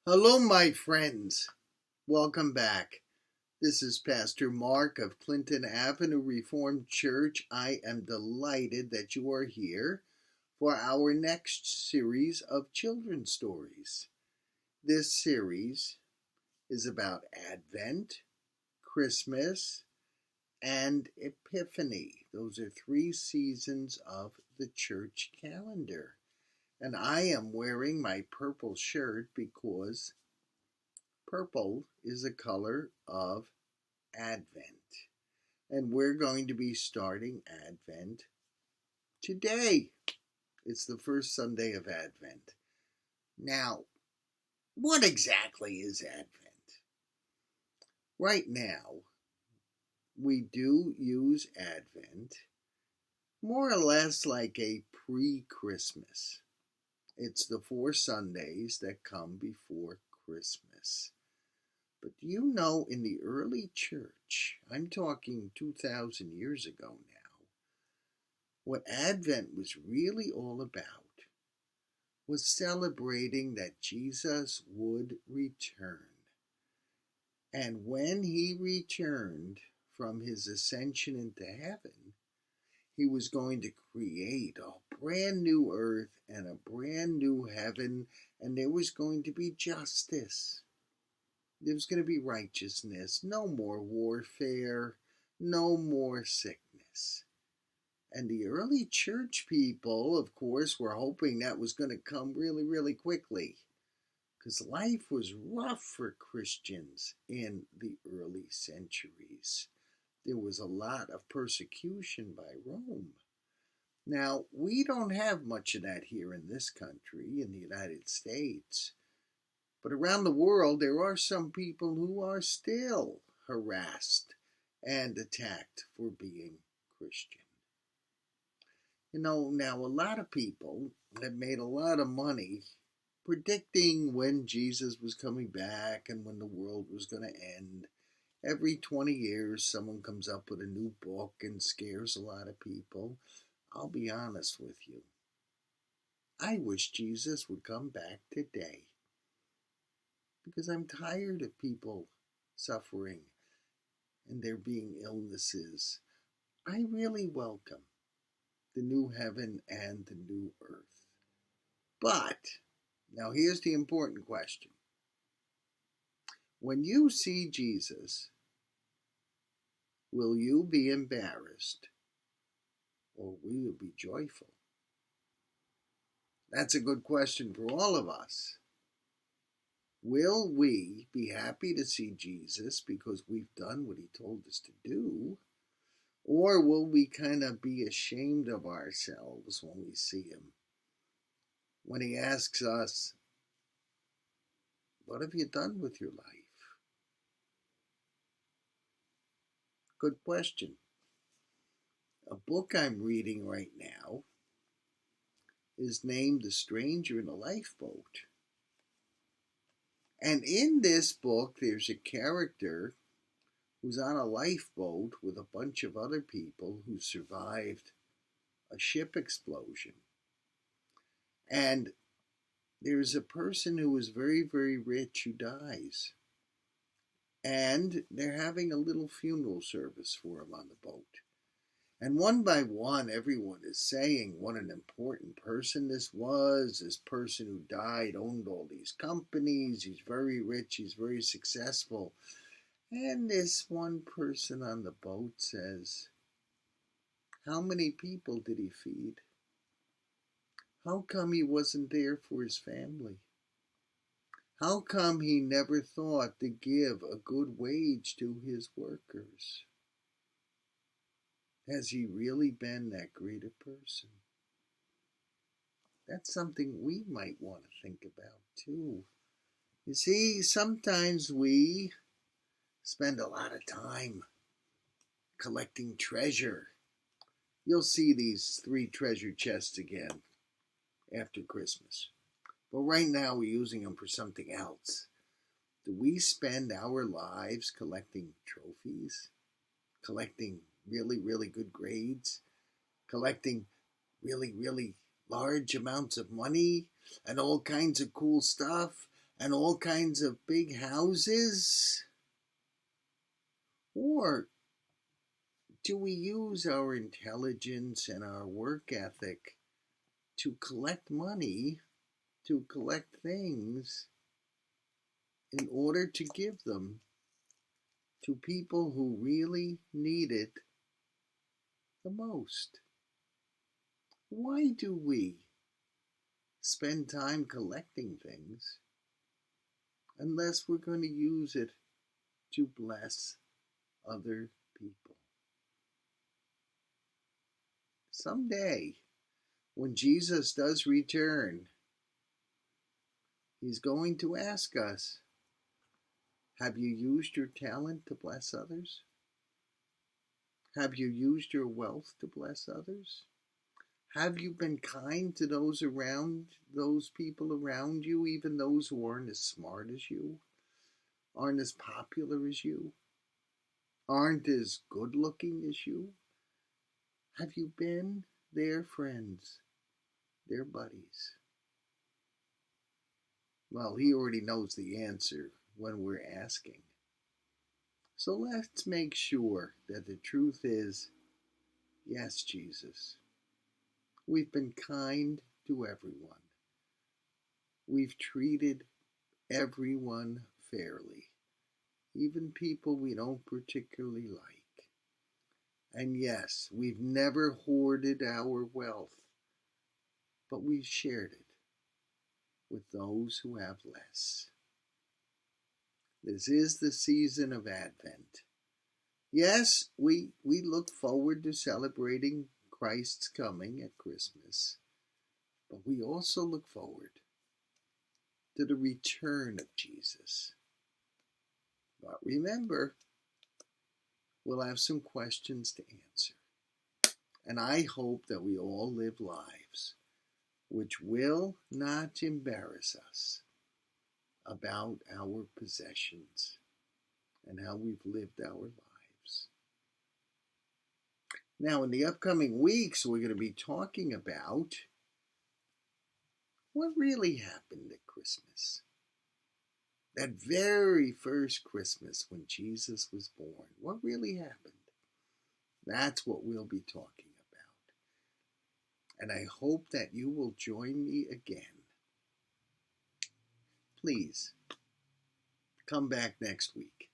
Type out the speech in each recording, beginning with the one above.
Hello, my friends. Welcome back. This is Pastor Mark of Clinton Avenue Reformed Church. I am delighted that you are here for our next series of children's stories. This series is about Advent, Christmas, and Epiphany. Those are 3 seasons of the church calendar. And I am wearing my purple shirt because purple is a color of Advent. And we're going to be starting Advent today. It's the first Sunday of Advent. Now, what exactly is Advent? Right now, we do use Advent more or less like a pre-Christmas. It's the 4 Sundays that come before Christmas. But do you know, in the early church, I'm talking 2,000 years ago now, what Advent was really all about was celebrating that Jesus would return. And when he returned from his ascension into heaven, he was going to create a brand new earth and a brand new heaven, and there was going to be justice. There's going to be righteousness, no more warfare, no more sickness. And the early church people, of course, were hoping that was going to come really, really quickly, because life was rough for Christians in the early centuries. There was a lot of persecution by Rome. Now, we don't have much of that here in this country, in the United States. But around the world, there are some people who are still harassed and attacked for being Christian. Now a lot of people have made a lot of money predicting when Jesus was coming back and when the world was going to end. Every 20 years, someone comes up with a new book and scares a lot of people. I'll be honest with you. I wish Jesus would come back today, because I'm tired of people suffering and there being illnesses. I really welcome the new heaven and the new earth. But, now here's the important question. When you see Jesus, will you be embarrassed or will you be joyful? That's a good question for all of us. Will we be happy to see Jesus because we've done what he told us to do? Or will we kind of be ashamed of ourselves when we see him? When he asks us, what have you done with your life? Good question. A book I'm reading right now is named The Stranger in a Lifeboat. And in this book, there's a character who's on a lifeboat with a bunch of other people who survived a ship explosion. And there's a person who is very, very rich who dies. And they're having a little funeral service for him on the boat. And one by one, everyone is saying what an important person this was. This person who died owned all these companies. He's very rich. He's very successful. And this one person on the boat says, how many people did he feed? How come he wasn't there for his family? How come he never thought to give a good wage to his workers? Has he really been that great a person? That's something we might want to think about too. You see, sometimes we spend a lot of time collecting treasure. You'll see these 3 treasure chests again after Christmas. But right now we're using them for something else. Do we spend our lives collecting trophies? Collecting really, really good grades? Collecting really, really large amounts of money and all kinds of cool stuff? and all kinds of big houses? Or do we use our intelligence and our work ethic to collect money, to collect things, in order to give them to people who really need it the most? Why do we spend time collecting things unless we're going to use it to bless other people? Someday, when Jesus does return, he's going to ask us, have you used your talent to bless others? Have you used your wealth to bless others? Have you been kind to those people around you, even those who aren't as smart as you, aren't as popular as you, aren't as good looking as you? Have you been their friends, their buddies? Well, he already knows the answer when we're asking. So let's make sure that the truth is, yes, Jesus, we've been kind to everyone. We've treated everyone fairly, even people we don't particularly like. And yes, we've never hoarded our wealth, but we've shared it with those who have less. This is the season of Advent. Yes, we look forward to celebrating Christ's coming at Christmas, but we also look forward to the return of Jesus. But remember, we'll have some questions to answer. And I hope that we all live lives which will not embarrass us about our possessions and how we've lived our lives. Now, in the upcoming weeks, we're going to be talking about what really happened at Christmas. That very first Christmas when Jesus was born. What really happened? That's what we'll be talking about. And I hope that you will join me again. Please come back next week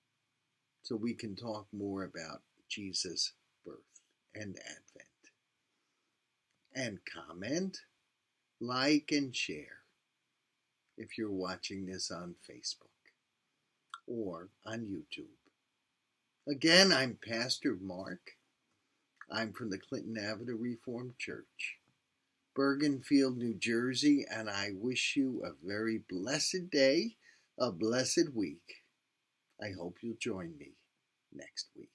so we can talk more about Jesus' birth and Advent. And comment, like, and share if you're watching this on Facebook or on YouTube. Again, I'm Pastor Mark. I'm from the Clinton Avenue Reformed Church, Bergenfield, New Jersey, and I wish you a very blessed day, a blessed week. I hope you'll join me next week.